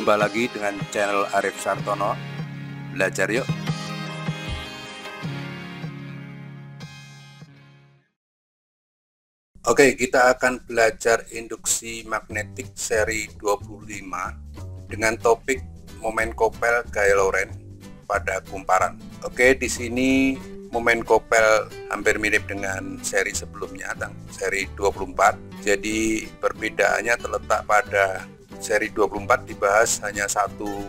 Jumpa lagi dengan channel Arif Sartono. Belajar yuk. Oke, kita akan belajar induksi magnetik seri 25 dengan topik momen kopel gaya Lorentz pada kumparan. Oke, di sini momen kopel hampir mirip dengan seri sebelumnya, seri 24. Jadi perbedaannya terletak pada seri 24 dibahas hanya satu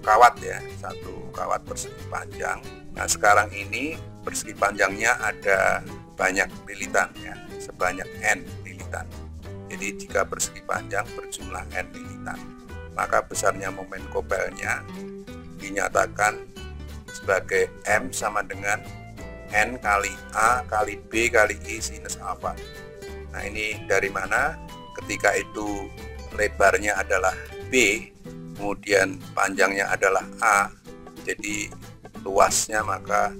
kawat ya, satu kawat persegi panjang. Nah, sekarang ini persegi panjangnya ada banyak lilitan ya, sebanyak N lilitan. Jadi jika persegi panjang berjumlah N lilitan, maka besarnya momen kopelnya dinyatakan sebagai M sama dengan N kali A kali B kali I sinus alfa. Nah, ini dari mana? Ketika itu lebarnya adalah B, kemudian panjangnya adalah A, jadi luasnya maka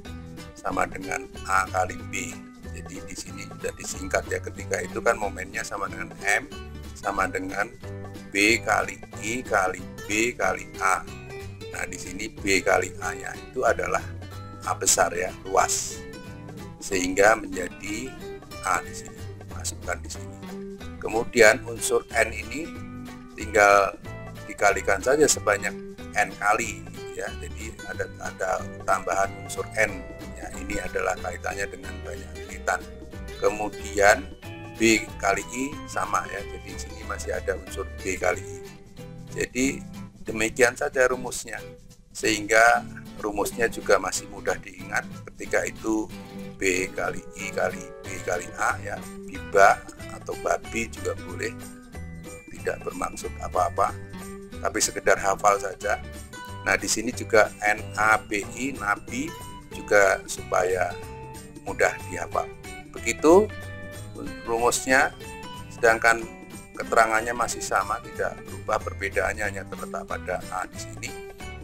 sama dengan A kali B. Jadi di sini sudah disingkat ya, ketika itu kan momennya sama dengan M sama dengan B kali I kali B kali A. Nah, di sini B kali A-nya itu adalah A besar ya, luas. Sehingga menjadi A di sini. Masukkan di sini. Kemudian unsur N ini tinggal dikalikan saja sebanyak N kali ya. Jadi ada tambahan unsur N ya. Ini adalah kaitannya dengan banyak lilitan. Kemudian B kali I sama ya. Jadi di sini masih ada unsur B kali I. Jadi demikian saja rumusnya. Sehingga rumusnya juga masih mudah diingat. Ketika itu B kali I kali B kali A ya, biba atau babi juga boleh, tidak bermaksud apa-apa, tapi sekedar hafal saja. Nah, di sini juga NABI, nabi, juga supaya mudah dihafal. Begitu rumusnya, sedangkan keterangannya masih sama, tidak berubah, perbedaannya hanya terletak pada A di sini.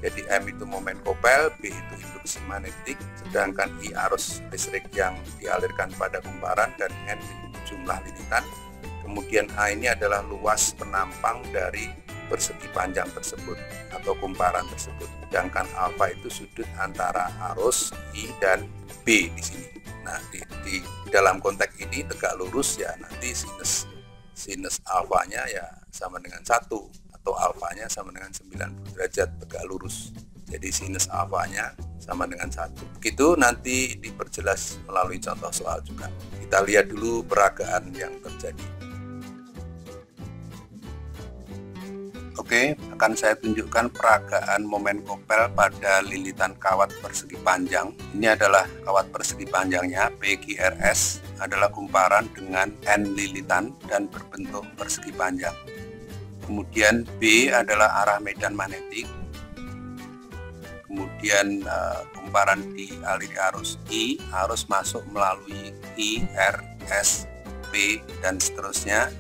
Jadi M itu momen kopel, B itu induksi magnetik, sedangkan I arus listrik yang dialirkan pada kumparan, dan N jumlah lilitan. Kemudian A ini adalah luas penampang dari persegi panjang tersebut atau kumparan tersebut. Sedangkan alfa itu sudut antara arus I dan B di sini. Nah, di dalam konteks ini tegak lurus ya, nanti sinus alfanya ya sama dengan 1 atau alfanya sama dengan 90 derajat tegak lurus. Jadi sinus alfanya sama dengan 1. Begitu nanti diperjelas melalui contoh soal juga. Kita lihat dulu peragaan yang terjadi. Oke, akan saya tunjukkan peragaan momen kopel pada lilitan kawat persegi panjang. Ini adalah kawat persegi panjangnya, PQRS adalah kumparan dengan N lilitan dan berbentuk persegi panjang. Kemudian B adalah arah medan magnetik. Kemudian kumparan dialiri arus I, arus masuk melalui I, R, S, P, dan seterusnya.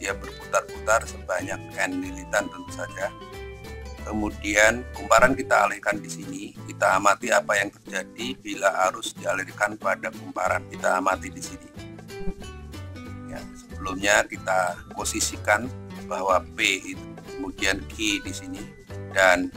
Dia berputar-putar sebanyak N lilitan tentu saja. Kemudian kumparan kita alihkan di sini. Kita amati apa yang terjadi bila arus dialirkan pada kumparan. Kita amati di sini. Ya, sebelumnya kita posisikan bahwa P itu, kemudian Q di sini, dan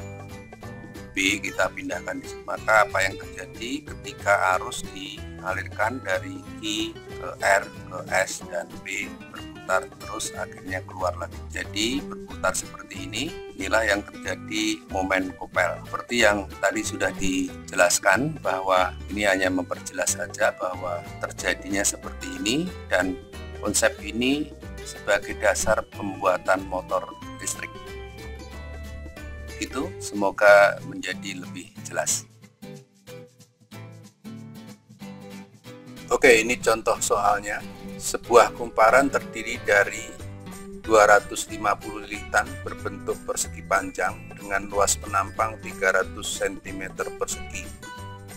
B kita pindahkan di sini. Maka apa yang terjadi ketika arus dialirkan dari Q ke R ke S dan B berputar terus akhirnya keluar lagi. Jadi berputar seperti ini. Inilah yang terjadi momen kopel. Seperti yang tadi sudah dijelaskan bahwa ini hanya memperjelas saja bahwa terjadinya seperti ini, dan konsep ini sebagai dasar pembuatan motor listrik. Itu semoga menjadi lebih jelas. Oke, ini contoh soalnya. Sebuah kumparan terdiri dari 250 lilitan berbentuk persegi panjang dengan luas penampang 300 cm persegi.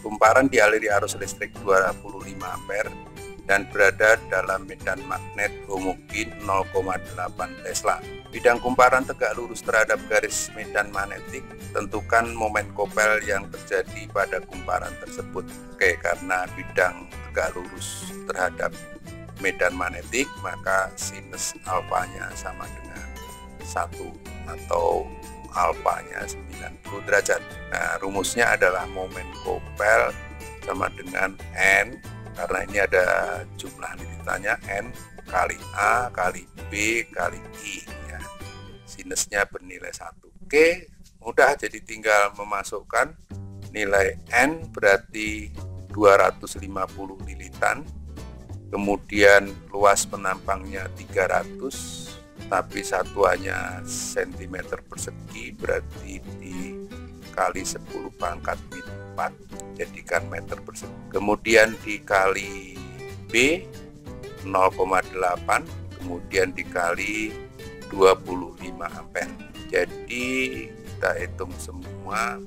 Kumparan dialiri arus listrik 25 ampere dan berada dalam medan magnet homogen 0,8 Tesla. Bidang kumparan tegak lurus terhadap garis medan magnetik. Tentukan momen kopel yang terjadi pada kumparan tersebut. Oke, karena bidang tegak lurus terhadap medan magnetik, maka sinus alfanya sama dengan 1 atau alfanya 90 derajat. Nah, rumusnya adalah momen kopel sama dengan N, karena ini ada jumlah lilitannya N kali A kali B kali I ya. Sinusnya bernilai 1. Oke, mudah, jadi tinggal memasukkan nilai N berarti 250 lilitan, kemudian luas penampangnya 300, tapi satuannya cm persegi, berarti dikali 10 pangkat min 4 jadikan meter persegi, kemudian dikali B 0,8, kemudian dikali 25 ampere. Jadi kita hitung semua,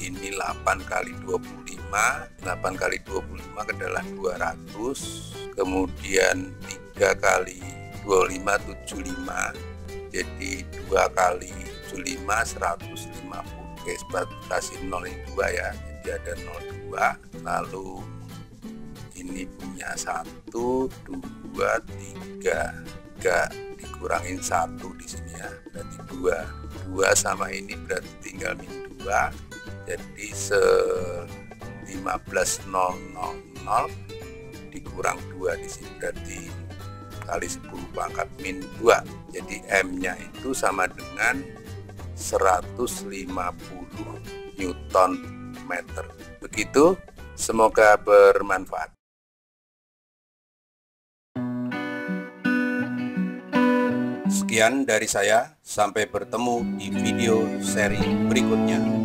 ini 8 kali 25, 8 kali 25 adalah 200, kemudian 3 kali 25 75, jadi 2 kali 75 150. Oke, kasih 0 yang 2 ya, jadi ada 02, lalu ini punya 1 2 3 dikurangin 1 di sini ya, berarti 2 sama ini berarti tinggal min 2, jadi 15.000 dikurang 2 di sini berarti kali 10 pangkat min 2, jadi M nya itu sama dengan 150 Newton meter. Begitu, semoga bermanfaat. Sekian dari saya, sampai bertemu di video seri berikutnya.